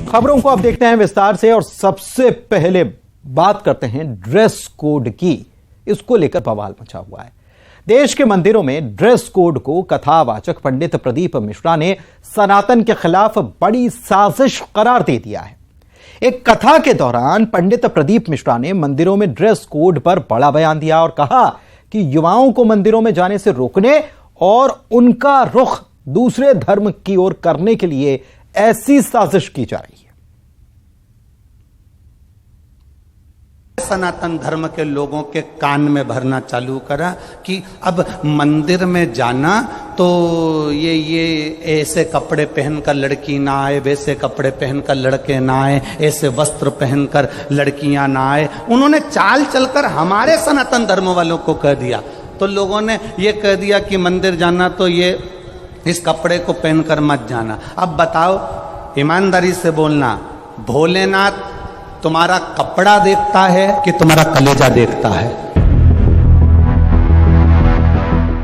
खबरों को अब देखते हैं विस्तार से और सबसे पहले बात करते हैं ड्रेस कोड की। इसको लेकर बवाल मचा हुआ है। देश के मंदिरों में ड्रेस कोड को कथावाचक पंडित प्रदीप मिश्रा ने सनातन के खिलाफ बड़ी साजिश करार दे दिया है। एक कथा के दौरान पंडित प्रदीप मिश्रा ने मंदिरों में ड्रेस कोड पर बड़ा बयान दिया और कहा कि युवाओं को मंदिरों में जाने से रोकने और उनका रुख दूसरे धर्म की ओर करने के लिए ऐसी साजिश की जा रही है। सनातन धर्म के लोगों के कान में भरना चालू करा कि अब मंदिर में जाना तो ये ऐसे कपड़े पहनकर लड़की ना आए, वैसे कपड़े पहनकर लड़के ना आए, ऐसे वस्त्र पहनकर लड़कियां ना आए। उन्होंने चाल चलकर हमारे सनातन धर्म वालों को कह दिया। तो लोगों ने ये कह दिया कि मंदिर जाना तो ये इस कपड़े को पहनकर मत जाना। अब बताओ, ईमानदारी से बोलना, भोलेनाथ तुम्हारा कपड़ा देखता है कि तुम्हारा कलेजा देखता है?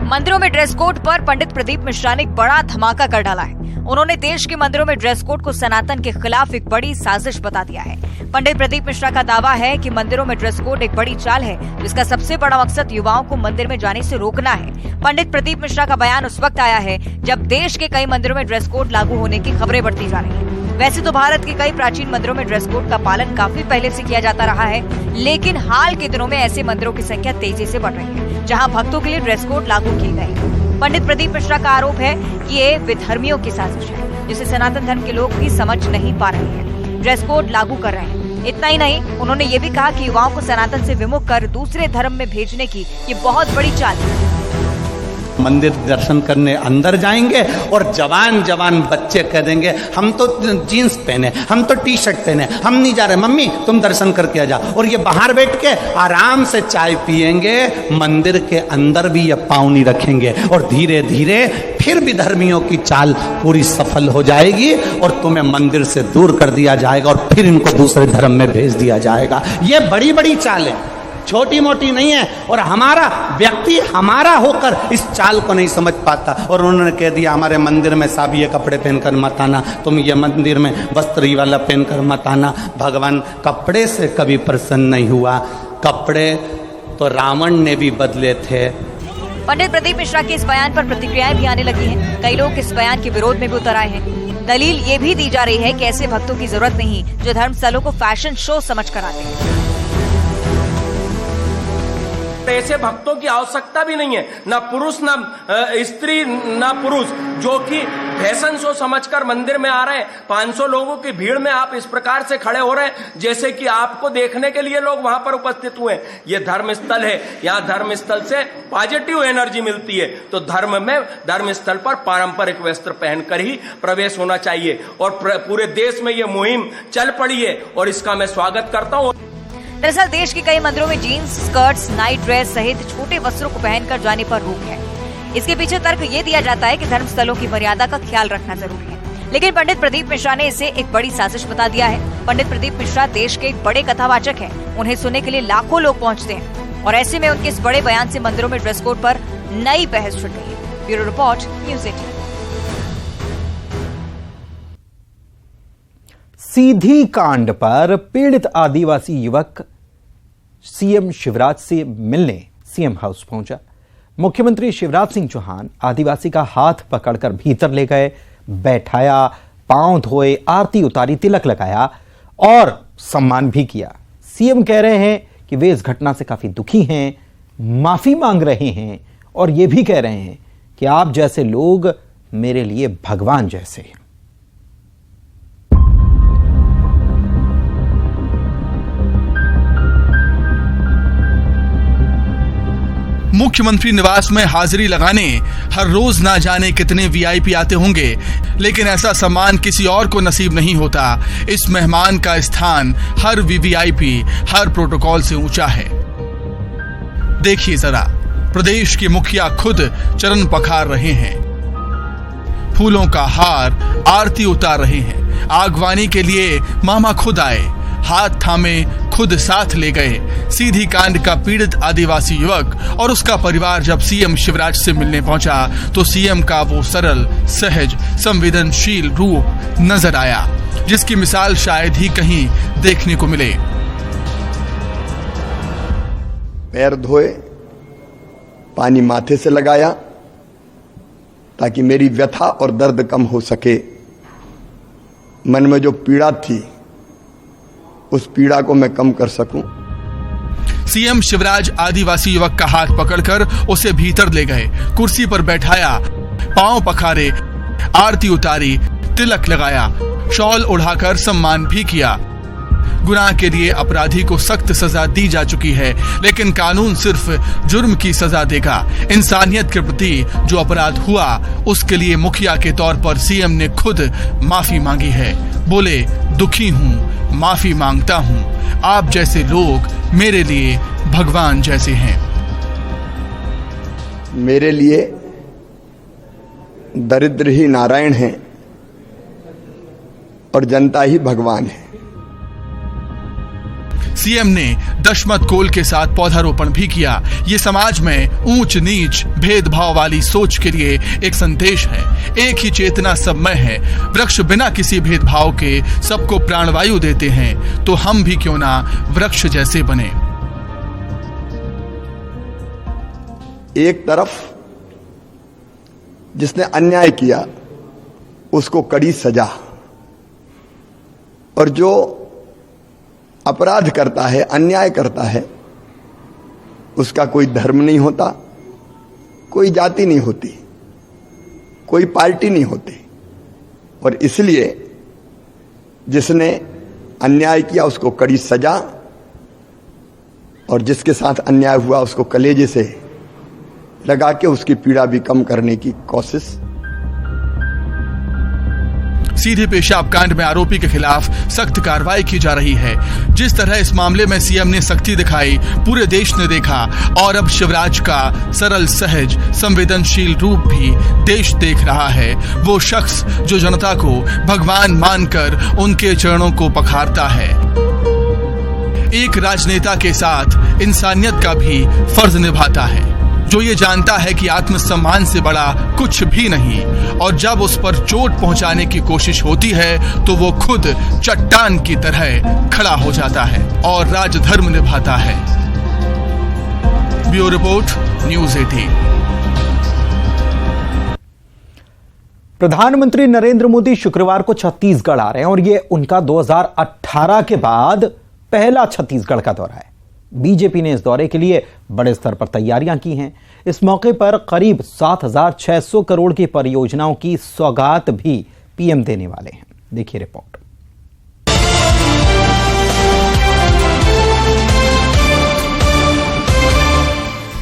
मंदिरों में ड्रेस कोड पर पंडित प्रदीप मिश्रा ने एक बड़ा धमाका कर डाला है। उन्होंने देश के मंदिरों में ड्रेस कोड को सनातन के खिलाफ एक बड़ी साजिश बता दिया है। पंडित प्रदीप मिश्रा का दावा है कि मंदिरों में ड्रेस कोड एक बड़ी चाल है, जिसका सबसे बड़ा मकसद युवाओं को मंदिर में जाने से रोकना है। पंडित प्रदीप मिश्रा का बयान उस वक्त आया है जब देश के कई मंदिरों में ड्रेस कोड लागू होने की खबरें बढ़ती जा रही है। वैसे तो भारत के कई प्राचीन मंदिरों में ड्रेस कोड का पालन काफी पहले से किया जाता रहा है, लेकिन हाल के दिनों में ऐसे मंदिरों की संख्या तेजी से बढ़ रही है जहां भक्तों के लिए ड्रेस कोड लागू किए गए। पंडित प्रदीप मिश्रा का आरोप है कि ये विधर्मियों की साजिश है, जिसे सनातन धर्म के लोग भी समझ नहीं पा रहे हैं। ड्रेस कोड लागू कर रहे हैं। इतना ही नहीं, उन्होंने ये भी कहा कि युवाओं को सनातन से विमुख कर दूसरे धर्म में भेजने की ये बहुत बड़ी चाल है। मंदिर दर्शन करने अंदर जाएंगे और जवान जवान बच्चे कह देंगे हम तो जीन्स पहने, हम तो टी शर्ट पहने, हम नहीं जा रहे, मम्मी तुम दर्शन करके आ जाओ। और ये बाहर बैठ के आराम से चाय पिएंगे, मंदिर के अंदर भी ये पाँव नहीं रखेंगे और धीरे धीरे फिर भी धर्मियों की चाल पूरी सफल हो जाएगी और तुम्हें मंदिर से दूर कर दिया जाएगा और फिर इनको दूसरे धर्म में भेज दिया जाएगा। ये बड़ी बड़ी चाल है, छोटी मोटी नहीं है। और हमारा व्यक्ति हमारा होकर इस चाल को नहीं समझ पाता। और उन्होंने कह दिया हमारे मंदिर में साहब ये कपड़े पहनकर मत आना, तुम ये मंदिर में वस्त्र वाला पहनकर मत आना। भगवान कपड़े से कभी प्रसन्न नहीं हुआ। कपड़े तो रावण ने भी बदले थे। पंडित प्रदीप मिश्रा के इस बयान पर प्रतिक्रियाएं भी आने लगी हैं। कई लोग इस बयान के विरोध में भी उतर आए हैं। दलील ये भी दी जा रही है कि ऐसे भक्तों की जरूरत नहीं जो धर्मस्थलों को फैशन शो समझ कर आते हैं। ऐसे भक्तों की आवश्यकता भी नहीं है, ना पुरुष ना स्त्री ना पुरुष, जो कि फैशन शो समझकर मंदिर में आ रहे हैं। 500 लोगों की भीड़ में आप इस प्रकार से खड़े हो रहे हैं जैसे कि आपको देखने के लिए लोग वहां पर उपस्थित हुए। ये धर्म स्थल है, यहाँ धर्म स्थल से पॉजिटिव एनर्जी मिलती है। तो धर्म स्थल पर पारंपरिक वस्त्र पहनकर ही प्रवेश होना चाहिए और पूरे देश में ये मुहिम चल पड़ी है और इसका मैं स्वागत करता हूँ। दरअसल देश के कई मंदिरों में जीन्स, स्कर्ट्स, नाइट ड्रेस सहित छोटे वस्त्रों को पहनकर जाने पर रोक है। इसके पीछे तर्क ये दिया जाता है कि धर्मस्थलों की मर्यादा का ख्याल रखना जरूरी है। लेकिन पंडित प्रदीप मिश्रा ने इसे एक बड़ी साजिश बता दिया है। पंडित प्रदीप मिश्रा देश के एक बड़े कथावाचक हैं। उन्हें सुनने के लिए लाखों लोग पहुंचते हैं और ऐसे में उनके इस बड़े बयान से मंदिरों में ड्रेस कोड पर नई बहस छिड़ गई है। Bureau report, news 18। सीधी कांड पर पीड़ित आदिवासी युवक सीएम शिवराज से मिलने सीएम हाउस पहुंचा। मुख्यमंत्री शिवराज सिंह चौहान आदिवासी का हाथ पकड़कर भीतर ले गए, बैठाया, पांव धोए, आरती उतारी, तिलक लगाया और सम्मान भी किया। सीएम कह रहे हैं कि वे इस घटना से काफी दुखी हैं, माफी मांग रहे हैं और यह भी कह रहे हैं कि आप जैसे लोग मेरे लिए भगवान जैसे हैं। मुख्यमंत्री निवास में हाजिरी लगाने हर रोज ना जाने कितने वीआईपी आते होंगे, लेकिन ऐसा सम्मान किसी और को नसीब नहीं होता। इस मेहमान का स्थान हर वीवीआईपी, हर प्रोटोकॉल से ऊंचा है। देखिए जरा, प्रदेश के मुखिया खुद चरण पखार रहे हैं, फूलों का हार, आरती उतार रहे हैं। आगवानी के लिए मामा खुद आए, हाथ थामे, खुद साथ ले गए। सीधी कांड का पीड़ित आदिवासी युवक और उसका परिवार जब सीएम शिवराज से मिलने पहुंचा तो सीएम का वो सरल, सहज, संवेदनशील रूप नजर आया। जिसकी मिसाल शायद ही कहीं देखने को मिले। पैर धोए, पानी माथे से लगाया ताकि मेरी व्यथा और दर्द कम हो सके। मन में जो पीड़ा थी उस पीड़ा को मैं कम कर सकूं। सीएम शिवराज आदिवासी युवक का हाथ पकड़कर उसे भीतर ले गए, कुर्सी पर बैठाया, पांव पखारे, आरती उतारी, तिलक लगाया, शॉल उड़ाकर सम्मान भी किया। गुनाह के लिए अपराधी को सख्त सजा दी जा चुकी है, लेकिन कानून सिर्फ जुर्म की सजा देगा। इंसानियत के प्रति जो अपराध हुआ उसके लिए मुखिया के तौर पर सीएम ने खुद माफी मांगी है। बोले, दुखी हूं, माफी मांगता हूं, आप जैसे लोग मेरे लिए भगवान जैसे हैं। मेरे लिए दरिद्र ही नारायण हैं और जनता ही भगवान है। सीएम ने दशमत कोल के साथ पौधारोपण भी किया। ये समाज में ऊंच नीच भेदभाव वाली सोच के लिए एक संदेश है। एक ही चेतना सब में है। वृक्ष बिना किसी भेदभाव के सबको प्राणवायु देते हैं, तो हम भी क्यों ना वृक्ष जैसे बने। एक तरफ जिसने अन्याय किया उसको कड़ी सजा, और जो अपराध करता है, अन्याय करता है, उसका कोई धर्म नहीं होता, कोई जाति नहीं होती, कोई पार्टी नहीं होती। और इसलिए जिसने अन्याय किया उसको कड़ी सजा, और जिसके साथ अन्याय हुआ उसको कलेजे से लगा के उसकी पीड़ा भी कम करने की कोशिश। सीधे पेशाब कांड में आरोपी के खिलाफ सख्त कार्रवाई की जा रही है। जिस तरह इस मामले में सीएम ने सख्ती दिखाई, पूरे देश ने देखा, और अब शिवराज का सरल, सहज, संवेदनशील रूप भी देश देख रहा है। वो शख्स जो जनता को भगवान मानकर उनके चरणों को पखारता है। एक राजनेता के साथ इंसानियत का भी फर्ज निभाता है, जो ये जानता है कि आत्मसम्मान से बड़ा कुछ भी नहीं, और जब उस पर चोट पहुंचाने की कोशिश होती है तो वो खुद चट्टान की तरह खड़ा हो जाता है और राजधर्म निभाता है। Bureau report, news 18। प्रधानमंत्री नरेंद्र मोदी शुक्रवार को छत्तीसगढ़ आ रहे हैं और ये उनका 2018 के बाद पहला छत्तीसगढ़ का दौरा है। बीजेपी ने इस दौरे के लिए बड़े स्तर पर तैयारियां की हैं। इस मौके पर करीब 7,600 करोड़ की परियोजनाओं की सौगात भी पीएम देने वाले हैं। देखिए रिपोर्ट।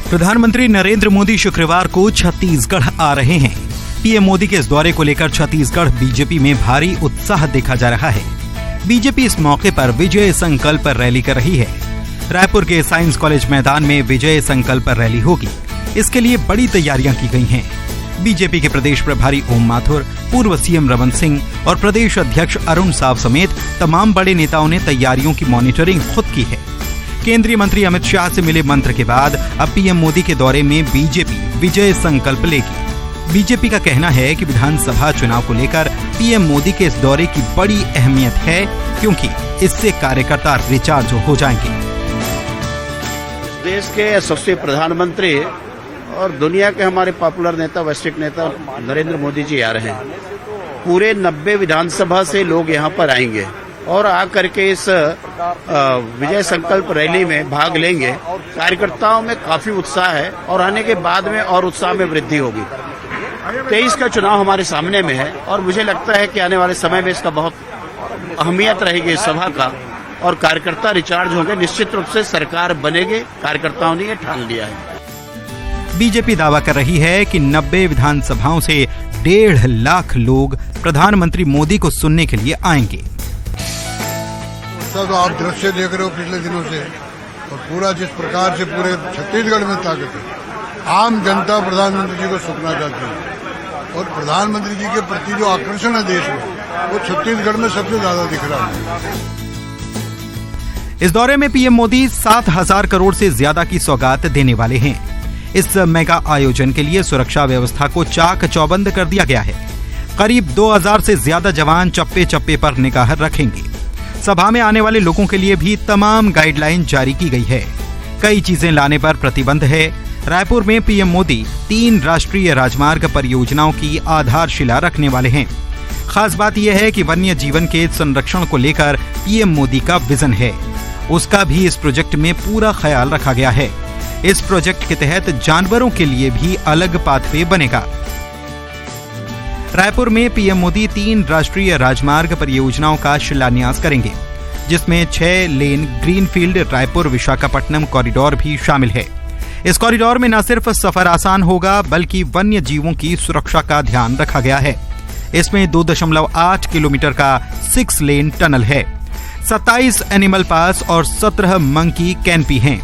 प्रधानमंत्री नरेंद्र मोदी शुक्रवार को छत्तीसगढ़ आ रहे हैं। पीएम मोदी के इस दौरे को लेकर छत्तीसगढ़ बीजेपी में भारी उत्साह देखा जा रहा है। बीजेपी इस मौके पर विजय संकल्प रैली कर रही है। रायपुर के साइंस कॉलेज मैदान में विजय संकल्प रैली होगी। इसके लिए बड़ी तैयारियां की गई हैं। बीजेपी के प्रदेश प्रभारी ओम माथुर, पूर्व सीएम रमन सिंह और प्रदेश अध्यक्ष अरुण साव समेत तमाम बड़े नेताओं ने तैयारियों की मॉनिटरिंग खुद की है। केंद्रीय मंत्री अमित शाह से मिले मंत्र के बाद अब पीएम मोदी के दौरे में बीजेपी विजय संकल्प लेगी। बीजेपी का कहना है कि विधानसभा चुनाव को लेकर पीएम मोदी के इस दौरे की बड़ी अहमियत है, क्योंकि इससे कार्यकर्ता रिचार्ज हो जाएंगे। देश के यशस्वी प्रधानमंत्री और दुनिया के हमारे पॉपुलर नेता, वैश्विक नेता नरेंद्र मोदी जी आ रहे हैं। पूरे 90 विधानसभा से लोग यहाँ पर आएंगे और आकर के इस विजय संकल्प रैली में भाग लेंगे। कार्यकर्ताओं में काफी उत्साह है और आने के बाद में और उत्साह में वृद्धि होगी। 23 का चुनाव हमारे सामने में है और मुझे लगता है कि आने वाले समय में इसका बहुत अहमियत रहेगी इस सभा का, और कार्यकर्ता रिचार्ज होंगे। निश्चित रूप से सरकार बनेगी, कार्यकर्ताओं ने ये ठान लिया है। बीजेपी दावा कर रही है कि 90 विधानसभाओं से 1.5 लाख लोग प्रधानमंत्री मोदी को सुनने के लिए आएंगे। सब आप दृश्य देख रहे हो पिछले दिनों से, और पूरा जिस प्रकार से पूरे छत्तीसगढ़ में ताकत है। आम जनता प्रधानमंत्री जी को सुनना चाहती है और प्रधानमंत्री जी के प्रति जो आकर्षण है देश में, वो छत्तीसगढ़ में सबसे ज्यादा दिख रहा है। इस दौरे में पीएम मोदी 7,000 करोड़ से ज्यादा की सौगात देने वाले हैं। इस मेगा आयोजन के लिए सुरक्षा व्यवस्था को चाक चौबंद कर दिया गया है। करीब 2000 से ज्यादा जवान चप्पे चप्पे पर निगाह रखेंगे। सभा में आने वाले लोगों के लिए भी तमाम गाइडलाइन जारी की गई है। कई चीजें लाने पर प्रतिबंध है। रायपुर में पीएम मोदी 3 राष्ट्रीय राजमार्ग परियोजनाओं की आधारशिला रखने वाले हैं। खास बात यह है कि वन्य जीवन के संरक्षण को लेकर पीएम मोदी का विजन है, उसका भी इस प्रोजेक्ट में पूरा ख्याल रखा गया है। इस प्रोजेक्ट के तहत जानवरों के लिए भी अलग पाथवे बनेगा। रायपुर में पीएम मोदी 3 राष्ट्रीय राजमार्ग परियोजनाओं का शिलान्यास करेंगे, जिसमें 6 lane greenfield Raipur Visakhapatnam corridor भी शामिल है। इस कॉरिडोर में न सिर्फ सफर आसान होगा, बल्कि वन्य जीवों की सुरक्षा का ध्यान रखा गया है। इसमें 2.8 किलोमीटर का 6 लेन टनल है, 27 एनिमल पास और 17 मंकी कैनपी हैं।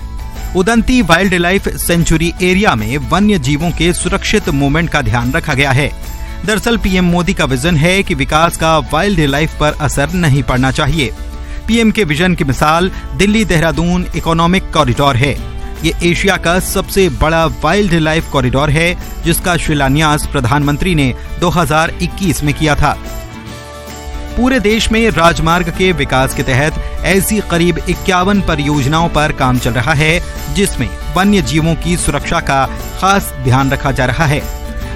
Udanti wild life sanctuary area में वन्य जीवों के सुरक्षित मूवमेंट का ध्यान रखा गया है। दरअसल पीएम मोदी का विजन है कि विकास का वाइल्ड लाइफ पर असर नहीं पड़ना चाहिए। पीएम के विजन की मिसाल दिल्ली देहरादून इकोनॉमिक कॉरिडोर है। ये एशिया का सबसे बड़ा वाइल्ड लाइफ कॉरिडोर है, जिसका शिलान्यास प्रधानमंत्री ने 2021 में किया था। पूरे देश में राजमार्ग के विकास के तहत ऐसी करीब 51 परियोजनाओं पर काम चल रहा है, जिसमें वन्य जीवों की सुरक्षा का खास ध्यान रखा जा रहा है।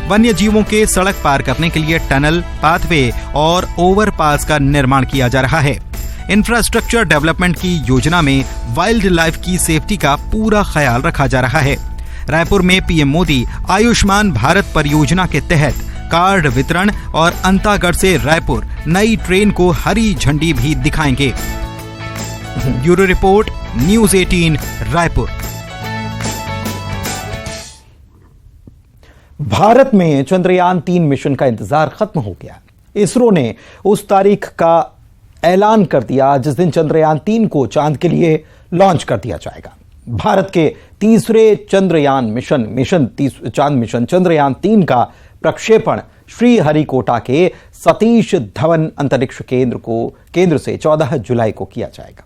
वन्य जीवों के सड़क पार करने के लिए टनल, पाथवे और ओवरपास का निर्माण किया जा रहा है। इंफ्रास्ट्रक्चर डेवलपमेंट की योजना में वाइल्ड लाइफ की सेफ्टी का पूरा ख्याल रखा जा रहा है। रायपुर में पीएम मोदी आयुष्मान भारत परियोजना के तहत कार्ड वितरण और अंतागढ़ से रायपुर नई ट्रेन को हरी झंडी भी दिखाएंगे। Bureau report, news 18 Raipur. Bharat में चंद्रयान 3 मिशन का इंतजार खत्म हो गया। इसरो ने उस तारीख का ऐलान कर दिया जिस दिन चंद्रयान 3 को चांद के लिए लॉन्च कर दिया जाएगा। भारत के तीसरे चंद्रयान मिशन चांद मिशन चंद्रयान 3 का प्रक्षेपण श्रीहरिकोटा के सतीश धवन अंतरिक्ष केंद्र से 14 जुलाई को किया जाएगा।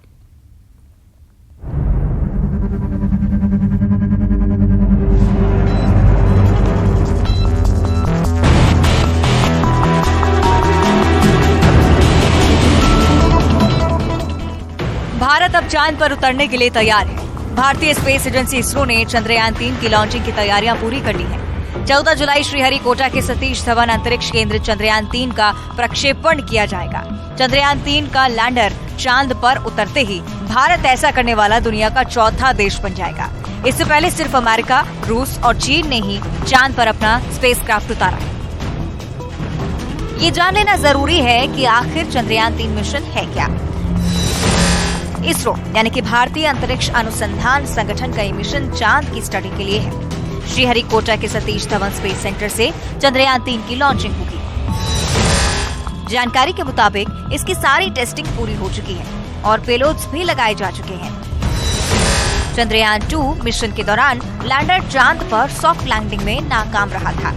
भारत अब चांद पर उतरने के लिए तैयार है। भारतीय स्पेस एजेंसी इसरो ने चंद्रयान 3 की लॉन्चिंग की तैयारियां पूरी कर ली हैं। 14 जुलाई श्रीहरिकोटा के सतीश धवन अंतरिक्ष केंद्र चंद्रयान 3 का प्रक्षेपण किया जाएगा। चंद्रयान 3 का लैंडर चांद पर उतरते ही भारत ऐसा करने वाला दुनिया का चौथा देश बन जाएगा। इससे पहले सिर्फ अमेरिका, रूस और चीन ने ही चांद पर अपना स्पेसक्राफ्ट उतारा है। ये जान लेना जरूरी है कि आखिर चंद्रयान 3 मिशन है क्या। इसरो यानी कि भारतीय अंतरिक्ष अनुसंधान संगठन का ये मिशन चांद की स्टडी के लिए है। श्रीहरिकोटा के सतीश धवन स्पेस सेंटर से चंद्रयान 3 की लॉन्चिंग होगी। जानकारी के मुताबिक इसकी सारी टेस्टिंग पूरी हो चुकी है और पेलोड्स भी लगाए जा चुके हैं। चंद्रयान 2 मिशन के दौरान लैंडर चांद पर सॉफ्ट लैंडिंग में नाकाम रहा था,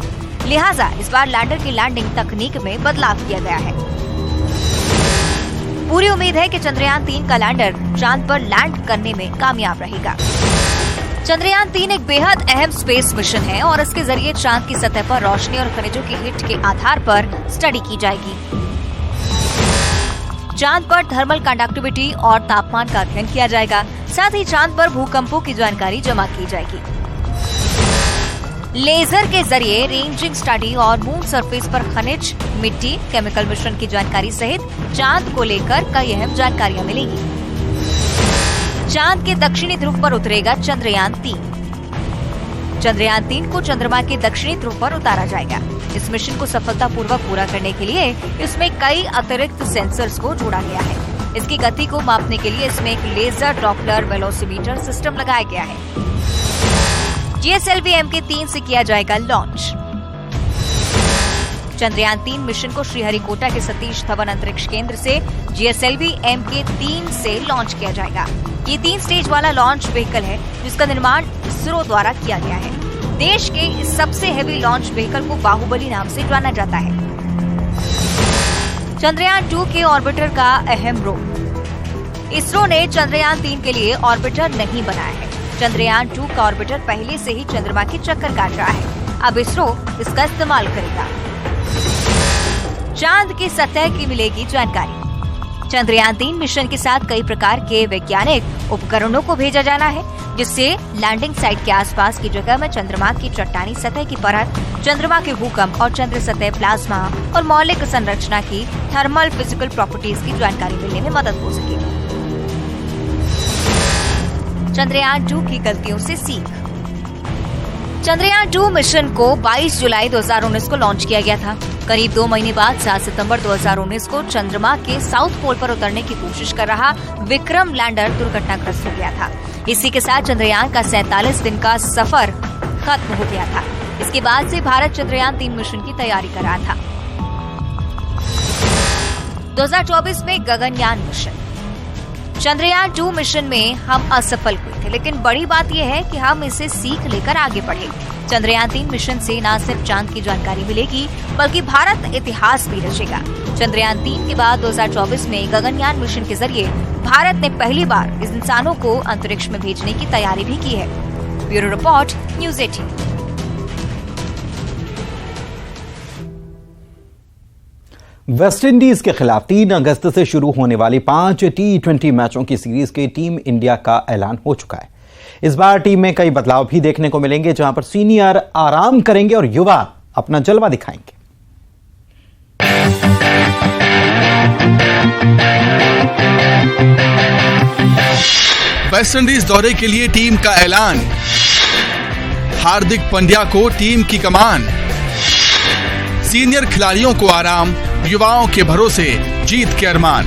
लिहाजा इस बार लैंडर की लैंडिंग तकनीक में बदलाव किया गया है। पूरी उम्मीद है कि चंद्रयान 3 का लैंडर चांद पर लैंड करने में कामयाब रहेगा। चंद्रयान 3 एक बेहद अहम स्पेस मिशन है और इसके जरिए चांद की सतह पर रोशनी और खनिजों की हिट के आधार पर स्टडी की जाएगी। चांद पर थर्मल कंडक्टिविटी और तापमान का अध्ययन किया जाएगा। साथ ही चांद पर भूकंपों की जानकारी जमा की जाएगी। लेजर के जरिए रेंजिंग स्टडी और मून सरफेस पर खनिज, मिट्टी, केमिकल मिश्रण की जानकारी सहित चांद को लेकर कई अहम जानकारियां मिलेंगी। चांद के दक्षिणी ध्रुव पर उतरेगा चंद्रयान 3। चंद्रयान 3 को चंद्रमा के दक्षिणी ध्रुव पर उतारा जाएगा। इस मिशन को सफलतापूर्वक पूरा करने के लिए इसमें कई अतिरिक्त सेंसर्स को जोड़ा गया है। इसकी गति को मापने के लिए इसमें एक लेजर डॉपलर वेलोसीमीटर सिस्टम लगाया गया है। GSLV Mk3 से किया जाएगा लॉन्च। चंद्रयान 3 मिशन को श्रीहरिकोटा के सतीश धवन अंतरिक्ष केंद्र से GSLV Mk3 से लॉन्च किया जाएगा। ये 3 स्टेज वाला लॉन्च व्हीकल है जिसका निर्माण इसरो द्वारा किया गया है। देश के इस सबसे हेवी लॉन्च व्हीकल को बाहुबली नाम से जाना जाता है। चंद्रयान 2 के ऑर्बिटर का अहम रोल। इसरो ने चंद्रयान 3 के लिए ऑर्बिटर नहीं बनाया है। चंद्रयान 2 का ऑर्बिटर पहले से ही चंद्रमा के चक्कर काट रहा है। अब इसरो इसका इस्तेमाल करेगा। चांद की सतह की मिलेगी जानकारी। चंद्रयान 3 मिशन के साथ कई प्रकार के वैज्ञानिक उपकरणों को भेजा जाना है, जिससे लैंडिंग साइट के आसपास की जगह में चंद्रमा की चट्टानी सतह की परत, चंद्रमा के भूकंप और चंद्र सतह प्लाज्मा और मौलिक संरचना की थर्मल फिजिकल प्रॉपर्टीज की जानकारी मिलने में मदद हो सकेगी। चंद्रयान 2 की गलतियों से सीख। चंद्रयान 2 मिशन को 22 जुलाई 2019 को लॉन्च किया गया था। करीब 2 महीने बाद 7 सितंबर 2019 को चंद्रमा के साउथ पोल पर उतरने की कोशिश कर रहा विक्रम लैंडर दुर्घटनाग्रस्त हो गया था। इसी के साथ चंद्रयान का 47 दिन का सफर खत्म हो गया था। इसके बाद से भारत चंद्रयान 3 मिशन की तैयारी कर रहा था। 2024 में गगनयान मिशन। चंद्रयान 2 मिशन में हम असफल हुए थे, लेकिन बड़ी बात यह है कि हम इसे सीख लेकर आगे बढ़े। चंद्रयान 3 मिशन से न सिर्फ चांद की जानकारी मिलेगी, बल्कि भारत इतिहास भी रचेगा। चंद्रयान 3 के बाद 2024 में गगनयान मिशन के जरिए भारत ने पहली बार इस इंसानों को अंतरिक्ष में भेजने की तैयारी भी की है। Bureau report, news 18। वेस्टइंडीज के खिलाफ 3 अगस्त से शुरू होने वाली 5 T20 मैचों की सीरीज के टीम इंडिया का ऐलान हो चुका है। इस बार टीम में कई बदलाव भी देखने को मिलेंगे, जहां पर सीनियर आराम करेंगे और युवा अपना जलवा दिखाएंगे। वेस्टइंडीज दौरे के लिए टीम का ऐलान। हार्दिक पांड्या को टीम की कमान। सीनियर खिलाड़ियों को आराम, युवाओं के भरोसे जीत के अरमान।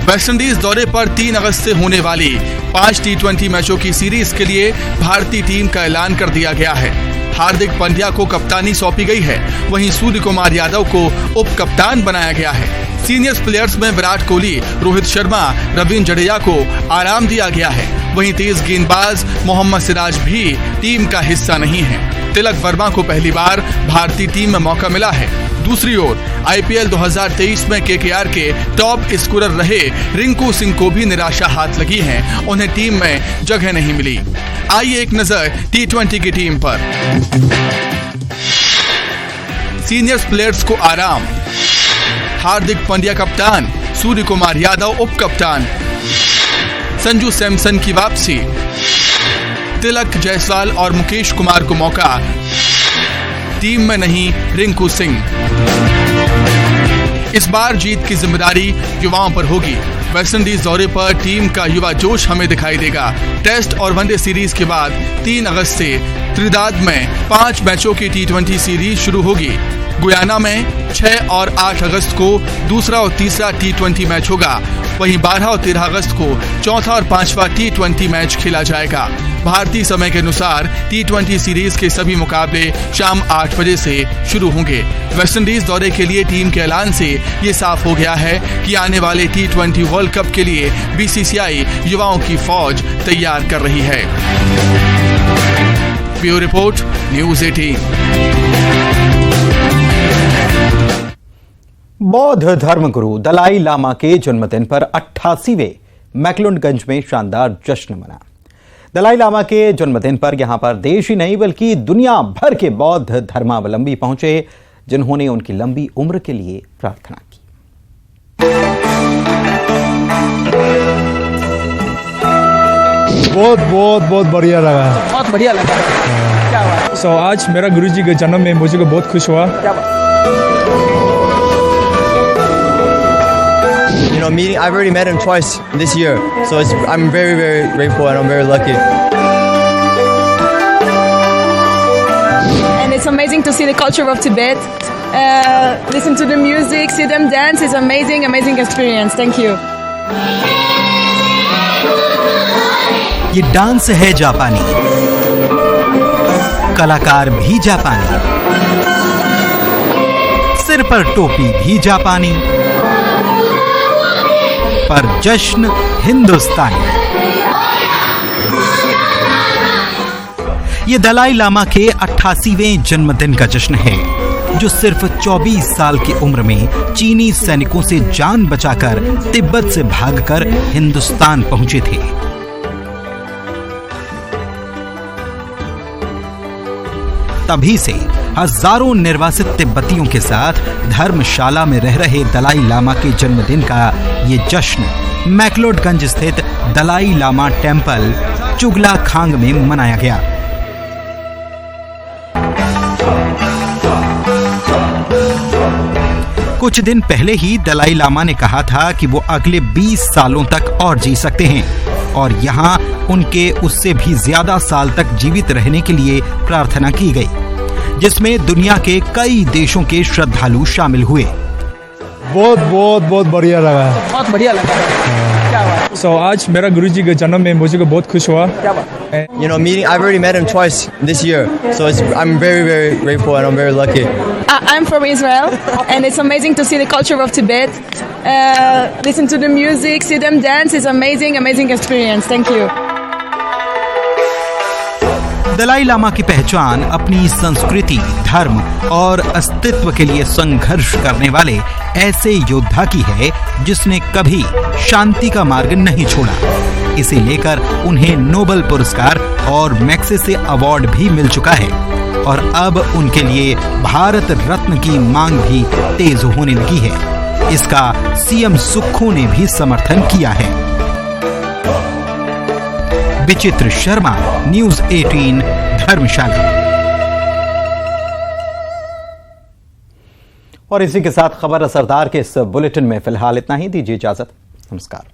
वेस्टइंडीज दौरे पर 3 अगस्त से होने वाली 5 T20 मैचों की सीरीज के लिए भारतीय टीम का ऐलान कर दिया गया है। हार्दिक पांड्या को कप्तानी सौंपी गई है, वहीं सूर्य कुमार यादव को उप कप्तान बनाया गया है। सीनियर प्लेयर्स में विराट कोहली, रोहित शर्मा, रवींद्र जडेजा को आराम दिया गया है। वहीं तेज गेंदबाज मोहम्मद सिराज भी टीम का हिस्सा नहीं है। तिलक वर्मा को पहली बार भारतीय टीम में मौका मिला है। दूसरी ओर IPL 2023 में KKR के टॉप स्कोरर रहे रिंकू सिंह को भी निराशा हाथ लगी है, उन्हें टीम में जगह नहीं मिली। आइए एक नजर T20 की टीम पर। सीनियर प्लेयर्स को आराम। हार्दिक पांड्या कप्तान, सूर्य कुमार यादव उप कप्तान, संजू सैमसन की वापसी, तिलक जायसवाल और मुकेश कुमार को मौका, टीम में नहीं रिंकू सिंह। इस बार जीत की जिम्मेदारी युवाओं पर होगी। वेस्टइंडीज दौरे पर टीम का युवा जोश हमें दिखाई देगा। टेस्ट और वनडे सीरीज के बाद 3 अगस्त से त्रिदाद में 5 मैचों की T20 सीरीज शुरू होगी। गुयाना में 6 और 8 अगस्त को दूसरा और तीसरा T20 मैच होगा। वहीं 12 और 13 अगस्त को चौथा और 5वां T20 मैच खेला जाएगा। भारतीय समय के अनुसार T20 सीरीज के सभी मुकाबले शाम 8 बजे से शुरू होंगे। वेस्टइंडीज दौरे के लिए टीम के ऐलान से ये साफ हो गया है कि आने वाले T20 वर्ल्ड कप के लिए BCCI युवाओं की फौज तैयार कर रही है। Bureau report, news 18। बौद्ध धर्मगुरु दलाई लामा के जन्मदिन पर 88वें मैक्लोडगंज में शानदार जश्न मना। दलाई लामा के जन्मदिन पर यहां पर देश ही नहीं बल्कि दुनिया भर के बौद्ध धर्मावलंबी पहुंचे, जिन्होंने उनकी लंबी उम्र के लिए प्रार्थना की। बहुत बढ़िया लगा। बहुत बढ़िया लगा। क्या बात। आज मेरा गुरुजी के जन्म में मुझे को बहुत खुश हुआ। क्या बात। Meeting. I've already met him twice this year, so I'm very, very grateful and I'm very lucky. And it's amazing to see the culture of Tibet, listen to the music, see them dance. It's amazing, amazing experience. Thank you. ये dance है जापानी, कलाकार भी जापानी, सिर पर टोपी भी जापानी, पर जश्न हिंदुस्तानी। ये दलाई लामा के 88वें जन्मदिन का जश्न है, जो सिर्फ 24 साल की उम्र में चीनी सैनिकों से जान बचाकर तिब्बत से भागकर हिंदुस्तान पहुंचे थे। तभी से हजारों निर्वासित तिब्बतियों के साथ धर्मशाला में रह रहे दलाई लामा के जन्मदिन का ये जश्न मैक्लोडगंज स्थित दलाई लामा टेम्पल चुगला खांग में मनाया गया। कुछ दिन पहले ही दलाई लामा ने कहा था कि वो अगले 20 सालों तक और जी सकते हैं और यहाँ उनके उससे भी ज्यादा साल तक जीवित रहने के लिए प्रार्थना की गई, जिसमें दुनिया के कई देशों के श्रद्धालु शामिल हुए। बहुत बढ़िया लगा। बहुत बढ़िया लगा। क्या बात। So आज मेरा गुरुजी का जन्म में मुझे को बहुत खुश हुआ। क्या बात। You know, I've already met him twice this year, so I'm very grateful and I'm very lucky. I'm from Israel, and it's amazing to see the culture of Tibet. Listen to the music, see them dance. It's amazing experience. Thank you. Dalai Lama की पहचान अपनी संस्कृति, धर्म और अस्तित्व के लिए संघर्ष करने वाले ऐसे योद्धा की है जिसने कभी शांति का मार्ग नहीं छोड़ा। इसे लेकर उन्हें नोबेल पुरस्कार और मैग्सेसे अवार्ड भी मिल चुका है और अब उनके लिए भारत रत्न की मांग भी तेज होने लगी है। इसका सीएम सुक्खू ने भी समर्थन किया है। विचित्र शर्मा, न्यूज़ 18, धर्मशाला। और इसी के साथ खबर असरदार के इस बुलेटिन में फिलहाल इतना ही। दीजिए इजाजत। नमस्कार।